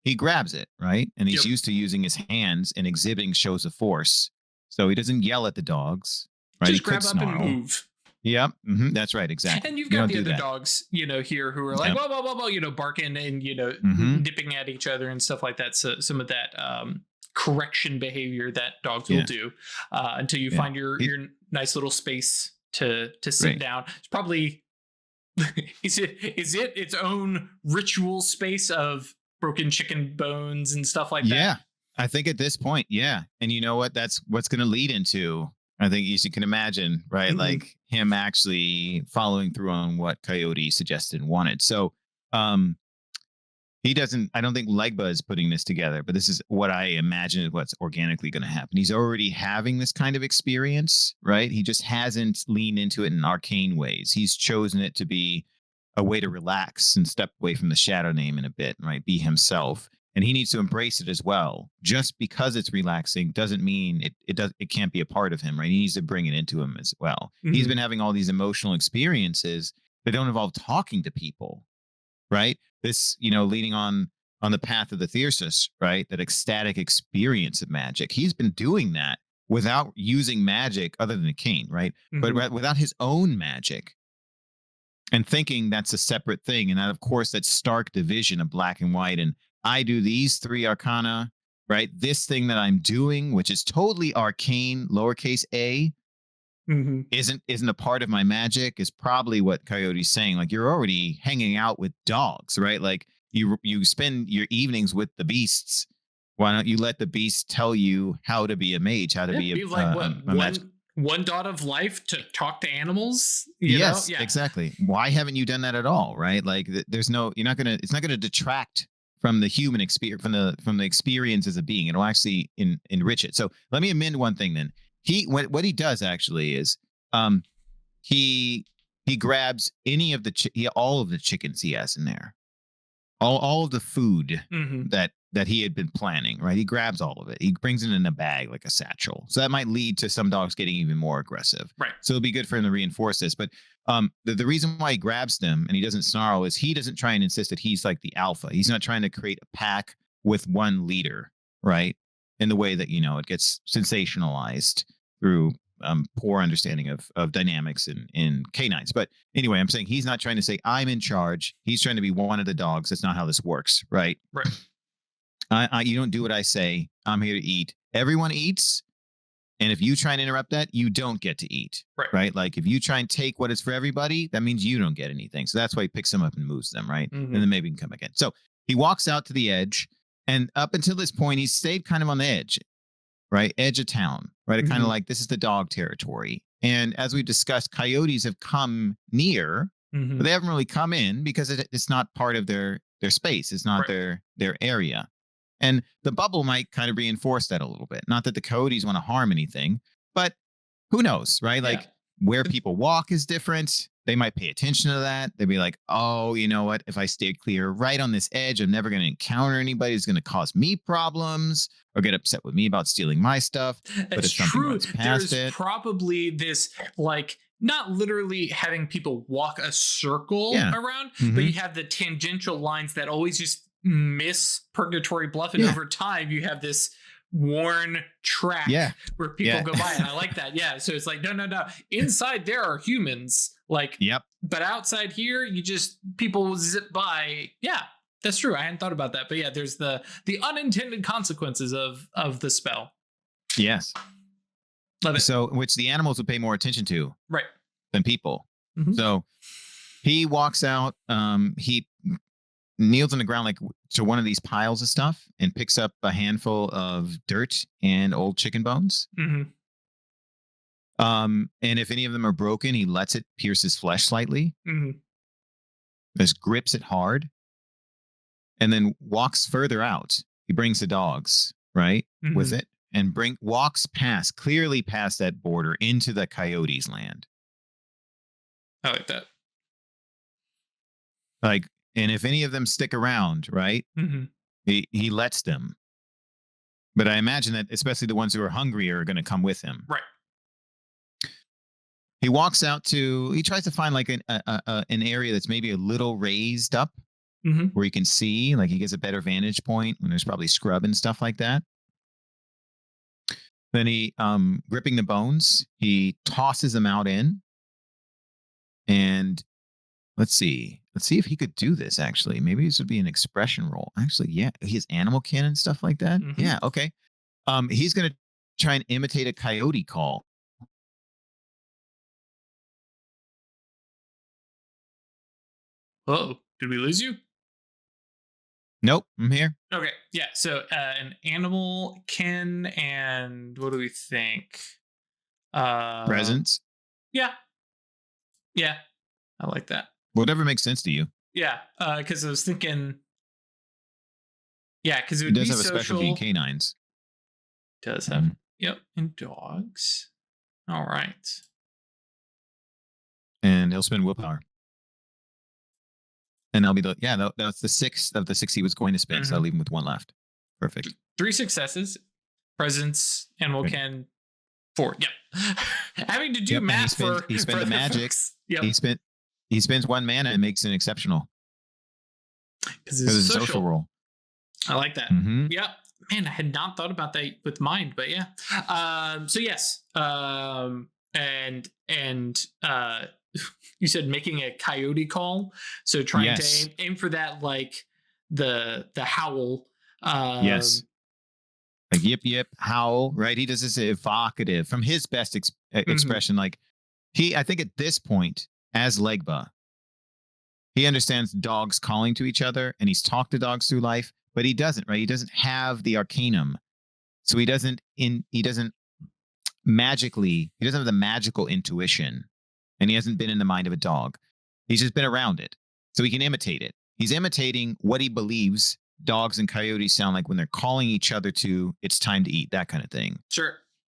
he grabs it, right? And he's used to using his hands and exhibiting shows of force. So he doesn't yell at the dogs, right? Just grab up and move. Yep, that's right, exactly. And you've got the other dogs, here who are whoa, barking and nipping at each other and stuff like that. So some of that correction behavior that dogs will do until you find your nice little space to sit down. It's probably is it its own ritual space of broken chicken bones and stuff like that? Yeah, I think at this point, and you know what? That's what's going to lead into. I think as you can imagine, right? Like him actually following through on what Coyote suggested and wanted. So he doesn't. I don't think Legba is putting this together, but this is what I imagine is what's organically going to happen. He's already having this kind of experience, right? He just hasn't leaned into it in arcane ways. He's chosen it to be a way to relax and step away from the shadow name in a bit, right? Be himself. And he needs to embrace it as well. Just because it's relaxing doesn't mean it can't be a part of him, right? He needs to bring it into him as well. He's been having all these emotional experiences that don't involve talking to people, right? This, leading on the path of the Theosis, right? That ecstatic experience of magic. He's been doing that without using magic other than a cane, right? But without his own magic, and thinking that's a separate thing. And that, of course, that stark division of black and white. And I do these 3 arcana, right? This thing that I'm doing, which is totally arcane, lowercase a, isn't a part of my magic, is probably what Coyote's saying. Like, you're already hanging out with dogs, right? Like, you spend your evenings with the beasts. Why don't you let the beasts tell you how to be a mage, how to be be like one dot of life to talk to animals? Yes, exactly. Why haven't you done that at all, right? Like, it's not gonna detract from the human experience, from the experience as a being. It'll actually enrich it. So let me amend one thing then. What he does actually is he grabs any of all of the chickens he has in there, all of the food that he had been planning, right? He grabs all of it. He brings it in a bag, like a satchel. So that might lead to some dogs getting even more aggressive. Right. So it'll be good for him to reinforce this. But the reason why he grabs them and he doesn't snarl is he doesn't try and insist that he's like the alpha. He's not trying to create a pack with one leader, right? In the way that, it gets sensationalized through poor understanding of dynamics in canines. But anyway, I'm saying he's not trying to say I'm in charge. He's trying to be one of the dogs. That's not how this works, right? Right. You don't do what I say. I'm here to eat. Everyone eats. And if you try and interrupt that, you don't get to eat. Right? Like, if you try and take what is for everybody, that means you don't get anything. So that's why he picks them up and moves them, right? And then maybe he can come again. So he walks out to the edge. And up until this point, he's stayed kind of on the edge, right? Edge of town, right? Kind of like, this is the dog territory. And as we discussed, coyotes have come near, but they haven't really come in because it's not part of their space. It's not their area. And the bubble might kind of reinforce that a little bit. Not that the coyotes want to harm anything, but who knows, right? Like, where people walk is different. They might pay attention to that. They'd be like, oh, you know what? If I stay clear right on this edge, I'm never going to encounter anybody who's going to cause me problems or get upset with me about stealing my stuff. But if something runs past it, probably this, like, not literally having people walk a circle around, but you have the tangential lines that always just miss Purgatory Bluff, and over time you have this worn track where people go by, and I like that. So it's like, no, inside there are humans, like, but outside here people zip by. That's true. I hadn't thought about that, but there's the unintended consequences of the spell. Yes. Love it. So, which the animals would pay more attention to, right, than people. So he walks out. He kneels on the ground, like, to one of these piles of stuff, and picks up a handful of dirt and old chicken bones. And if any of them are broken, he lets it pierce his flesh slightly. Just grips it hard, and then walks further out. He brings the dogs right with it, and walks clearly past that border into the coyotes' land. I like that. Like, and if any of them stick around, right, he lets them. But I imagine that especially the ones who are hungry are going to come with him. Right. He walks out he tries to find like an area that's maybe a little raised up where he can see, like, he gets a better vantage point when there's probably scrub and stuff like that. Then he, gripping the bones, he tosses them out in. And let's see if he could do this, actually. Maybe this would be an expression roll. Actually, he has animal kin and stuff like that. Yeah, okay. He's going to try and imitate a coyote call. Oh, did we lose you? Nope, I'm here. Okay, so an animal kin, and what do we think? Presence. Yeah, I like that. Whatever makes sense to you. Because I was thinking, Yeah, because it He would does be have a specialty in social. canines. Does have. Mhm. Yep, and dogs. All right. And he'll spend willpower. And that'll be that's the sixth of the six he was going to spend. So I'll Mhm. leave him with one left. Perfect. 3 successes. Presence, animal Good. can 4. Yep. Having to do Yep. And math for he spent for the other magic. folks. Yep. He spends 1 mana and makes an exceptional Because because it's it's a social social. roll. I like that. Mm-hmm. Yep. Man, I had not thought about that with mind, but yeah. So yes. And you said making a coyote call. So trying Yes. to aim for that, like the howl. Yes. Like yip howl, right? He does this evocative from his best expression. Like I think at this point, as Legba, he understands dogs calling to each other, and he's talked to dogs through life, but he doesn't, right? He doesn't have the arcanum, so he doesn't have the magical intuition, and he hasn't been in the mind of a dog. He's just been around it, so he can imitate it. He's imitating what he believes dogs and coyotes sound like when they're calling each other to "it's time to eat," that kind of thing. Sure.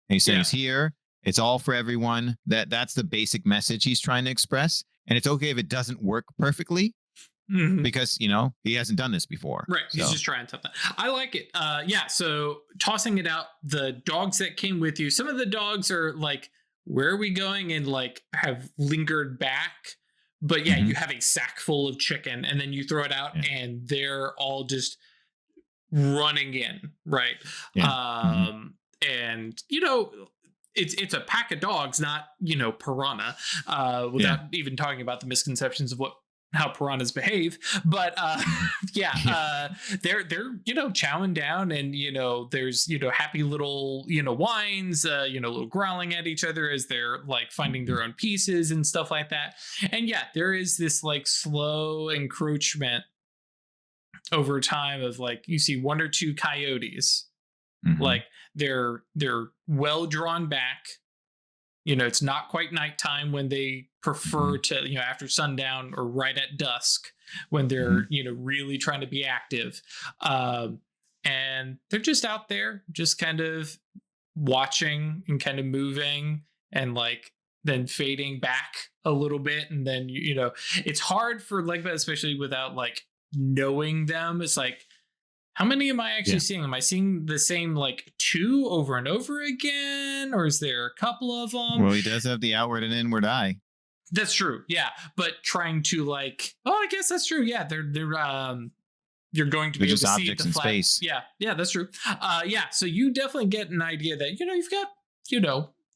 And he's saying Yeah. it's here, it's all for everyone. That's the basic message he's trying to express, and it's okay if it doesn't work perfectly because he hasn't done this before. Right. He's So, just trying something. I like it. Yeah. So tossing it out, the dogs that came with you, some of the dogs are like, where are we going? And like have lingered back. But yeah, you have a sack full of chicken and then you throw it out and they're all just running in. Right. yeah. And it's a pack of dogs, not piranha, without even talking about the misconceptions of how piranhas behave. But they're chowing down, and there's happy little whines, little growling at each other as they're like finding their own pieces and stuff like that. And yeah, there is this like slow encroachment over time of like you see 1 or 2 coyotes, like they're well drawn back. It's not quite nighttime when they prefer to, after sundown or right at dusk when they're, really trying to be active. And they're just out there, just kind of watching and kind of moving and like then fading back a little bit. And then, it's hard for Legba, especially without like knowing them. It's like, how many am I actually seeing? Am I seeing the same like 2 over and over again? Or is there a couple of them? Well, he does have the outward and inward eye. That's true. Yeah. But trying to like, I guess that's true. Yeah. They're you're going to be able just to see objects the in flat. space. Yeah. Yeah, that's true. So you definitely get an idea that, you've got,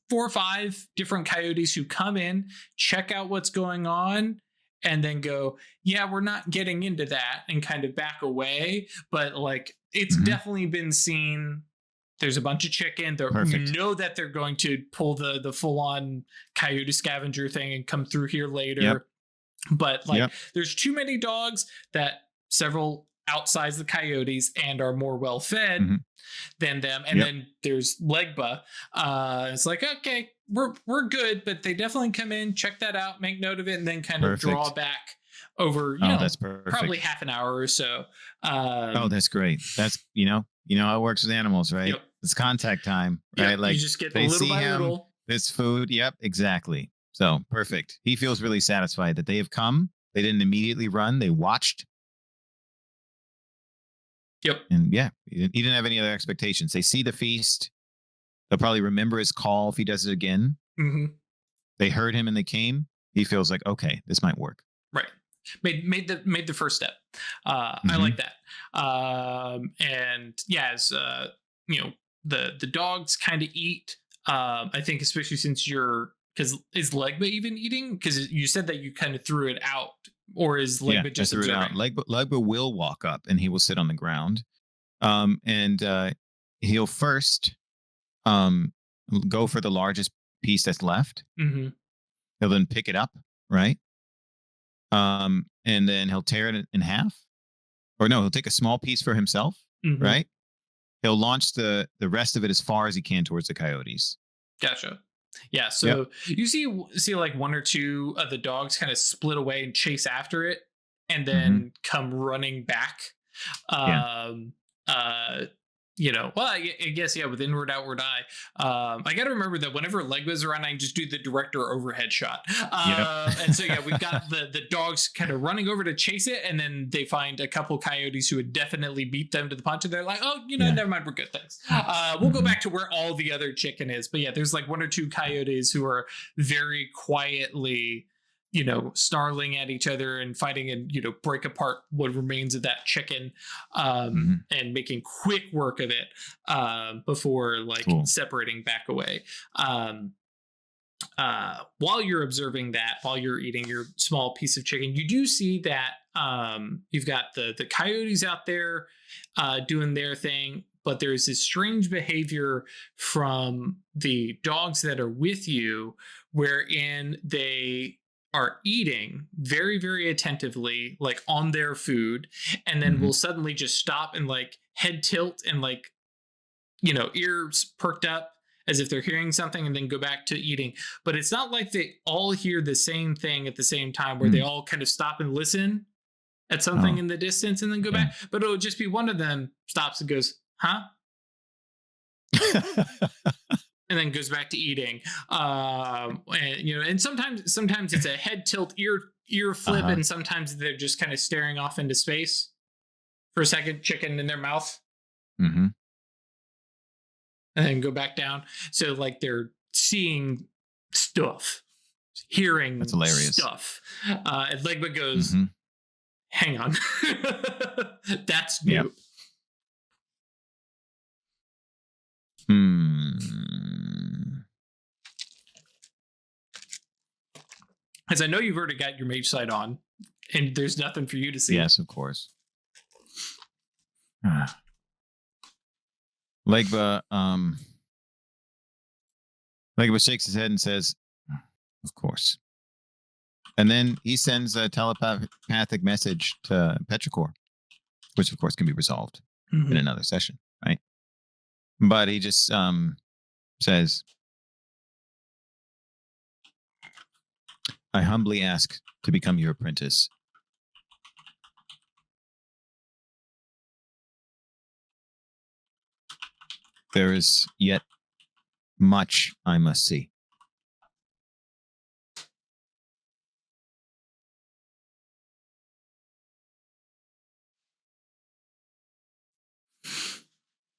4 or 5 different coyotes who come in, check out what's going on, and then go, yeah, we're not getting into that, and kind of back away. But like, it's definitely been seen. There's a bunch of chicken. You know that they're going to pull the full on coyote scavenger thing and come through here later. Yep. But like, there's too many dogs that several outsize the coyotes and are more well fed than them. And then there's Legba. It's like, okay, we're good, but they definitely come in, check that out, make note of it, and then kind of draw back over, that's perfect. probably half an hour or so. That's great. That's how it works with animals, right? Yep. It's contact time, right? Yep. Like you just get they little see by him, little. this food. Yep, exactly. So perfect. He feels really satisfied that they have come. They didn't immediately run. They watched. Yep. And he didn't have any other expectations. They see the feast. They'll probably remember his call if he does it again. They heard him and they came. He feels like, okay, this might work. Right. Made the first step. I like that. And yeah, as the dogs kind of eat. I think especially since because is Legba even eating? Because you said that you kind of threw it out, or is Legba just threw observing? it out. Legba will walk up and he will sit on the ground, and he'll first go for the largest piece that's left. He'll then pick it up, right? And then he'll tear it in half, or no, he'll take a small piece for himself, right? He'll launch the rest of it as far as he can towards the coyotes. Gotcha. Yeah. So you see like 1 or 2 of the dogs kind of split away and chase after it, and then come running back. well, I guess, yeah, with inward, outward eye. I got to remember that whenever Legba's around, I can just do the director overhead shot. Yep. And so, yeah, we've got the dogs kind of running over to chase it, and then they find a couple coyotes who would definitely beat them to the punch, and they're like, oh, Yeah. never mind, we're good, thanks. We'll go back to where all the other chicken is. But yeah, there's like one or two coyotes who are very quietly, snarling at each other and fighting and, break apart what remains of that chicken, and making quick work of it before like separating back away. While you're observing that, while you're eating your small piece of chicken, you do see that you've got the coyotes out there doing their thing, but there's this strange behavior from the dogs that are with you, wherein they are eating very, very attentively, like on their food, and then will suddenly just stop and like head tilt and like, ears perked up as if they're hearing something, and then go back to eating. But it's not like they all hear the same thing at the same time, where they all kind of stop and listen at something in the distance and then go back. But it'll just be one of them stops and goes, huh? And then goes back to eating. And sometimes it's a head tilt, ear flip, and sometimes they're just kind of staring off into space for a second, chicken in their mouth. And then go back down. So like they're seeing stuff, hearing That's hilarious. stuff. And Legba goes, hang on. That's new. Because I know you've already got your mage sight on, and there's nothing for you to see. Yes, of course. Legba shakes his head and says, of course. And then he sends a telepathic message to Petrichor, which of course can be resolved in another session, right? But he just says, I humbly ask to become your apprentice. There is yet much I must see.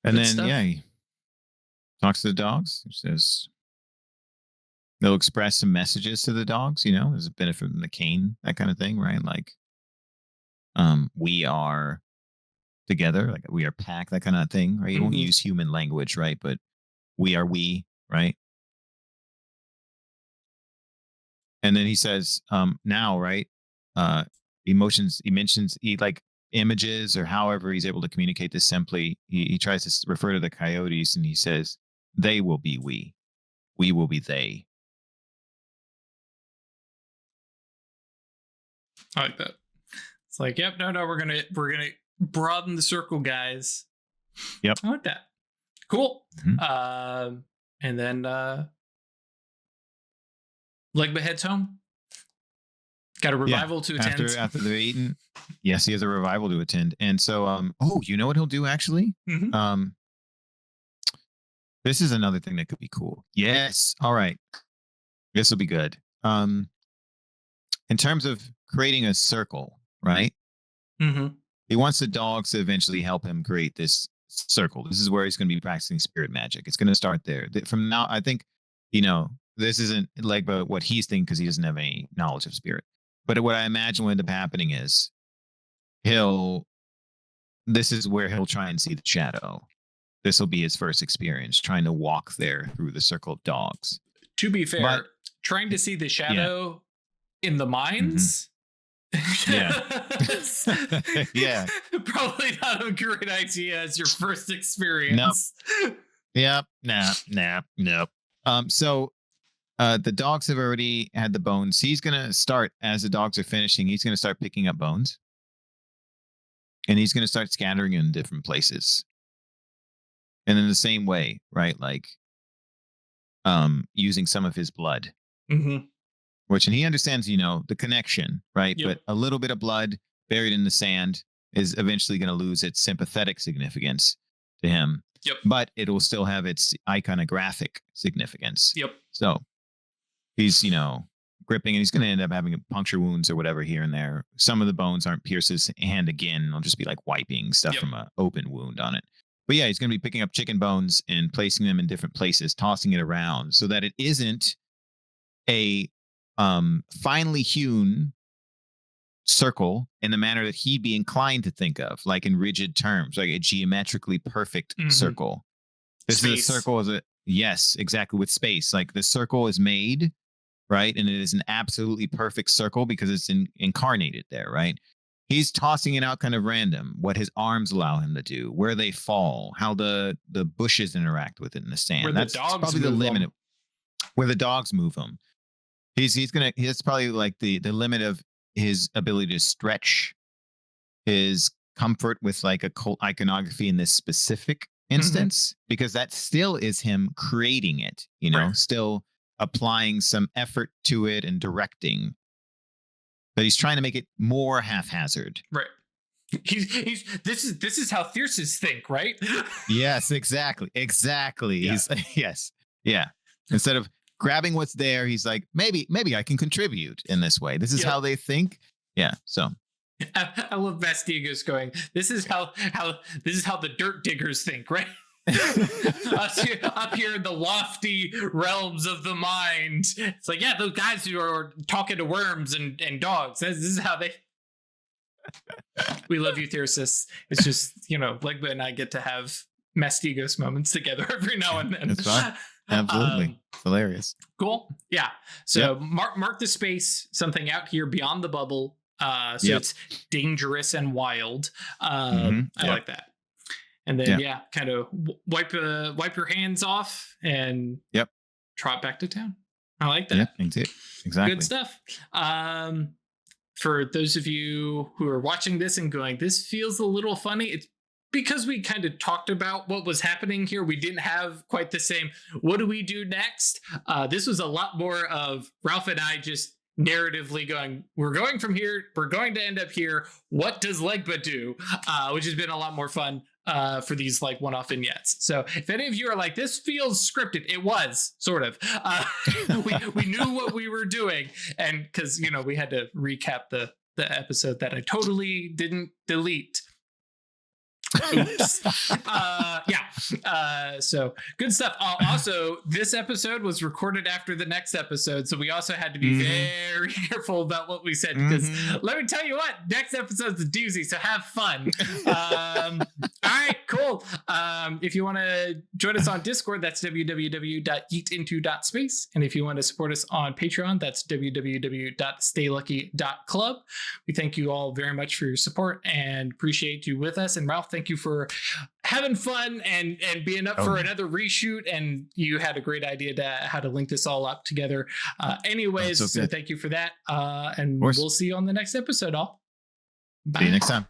And then, he talks to the dogs. He says they'll express some messages to the dogs, as a benefit from the cane, that kind of thing, right? Like, we are together, like we are pack, that kind of thing, right? You won't use human language, right? But we, right? And then he says, now, right? Emotions, he mentions like images, or however he's able to communicate this simply. He tries to refer to the coyotes, and he says, they will be we will be they. I like that. It's like, yep, no, we're gonna broaden the circle, guys. Yep, I like that. Cool. And then Legba heads home. Got a revival to attend. After they're eaten. Yes, he has a revival to attend. And so, you know what he'll do, actually? This is another thing that could be cool. Yes. All right. This will be good. In terms of creating a circle, right? He wants the dogs to eventually help him create this circle. This is where he's going to be practicing spirit magic. It's going to start there. From now, I think, this isn't like what he's thinking, because he doesn't have any knowledge of spirit. But what I imagine will end up happening is this is where he'll try and see the shadow. This will be his first experience, trying to walk there through the circle of dogs. To be fair, trying to see the shadow in the mines. Yeah. Probably not a great idea as your first experience. Nope. Yep. Nope. So the dogs have already had the bones. He's going to start, as the dogs are finishing, he's going to start picking up bones. And he's going to start scattering in different places. And in the same way, right? Like using some of his blood. Which, and he understands, the connection, right? Yep. But a little bit of blood buried in the sand is eventually going to lose its sympathetic significance to him. Yep. But it will still have its iconographic significance. Yep. So he's, gripping, and he's going to end up having puncture wounds or whatever here and there. Some of the bones aren't pierced his hand again. It'll just be like wiping stuff from an open wound on it. But yeah, he's going to be picking up chicken bones and placing them in different places, tossing it around so that it isn't a finely hewn circle in the manner that he'd be inclined to think of, like in rigid terms, like a geometrically perfect circle. This is a circle yes, exactly, with space. Like the circle is made, right? And it is an absolutely perfect circle because it's incarnated there, right? He's tossing it out kind of random, what his arms allow him to do, where they fall, how the bushes interact with it in the sand. That's probably the limit of where the dogs move them. That's probably like the limit of his ability to stretch his comfort with like a cult iconography in this specific instance, because that still is him creating it, still applying some effort to it and directing. But he's trying to make it more haphazard. Right. This is how Theosis think, right? Yes, exactly. Yeah. Yes. Yeah. Instead of grabbing what's there, he's like, maybe I can contribute in this way. This is how they think. Yeah. So I love Bastigos going, this is how the dirt diggers think, right? up here in the lofty realms of the mind. It's like, those guys who are talking to worms and dogs. This is how they. We love you, Theosis. It's just, Legba and I get to have Mastigos moments together every now and then. That's fine. Absolutely. Hilarious. Cool. Yeah. So mark the space, something out here beyond the bubble. It's dangerous and wild. I like that. And then, kind of wipe your hands off and trot back to town. I like that. Yeah, exactly. Good stuff. For those of you who are watching this and going, this feels a little funny, it's because we kind of talked about what was happening here. We didn't have quite the same, what do we do next? This was a lot more of Ralph and I just narratively going, we're going from here, we're going to end up here. What does Legba do? Which has been a lot more fun for these like one-off vignettes. So if any of you are like, this feels scripted, it was sort of. We knew what we were doing, and because we had to recap the episode that I totally didn't delete. Oops. So good stuff. Also, this episode was recorded after the next episode, so we also had to be very careful about what we said, because let me tell you what, next episode's a doozy, so have fun. All right, cool. If you want to join us on Discord, that's www.yeetinto.space, and if you want to support us on Patreon, that's www.staylucky.club. We thank you all very much for your support and appreciate you with us. And Ralph, thank you for having fun and being up for another reshoot, and you had a great idea to how to link this all up together. So thank you for that, and we'll see you on the next episode. All bye. See you next time.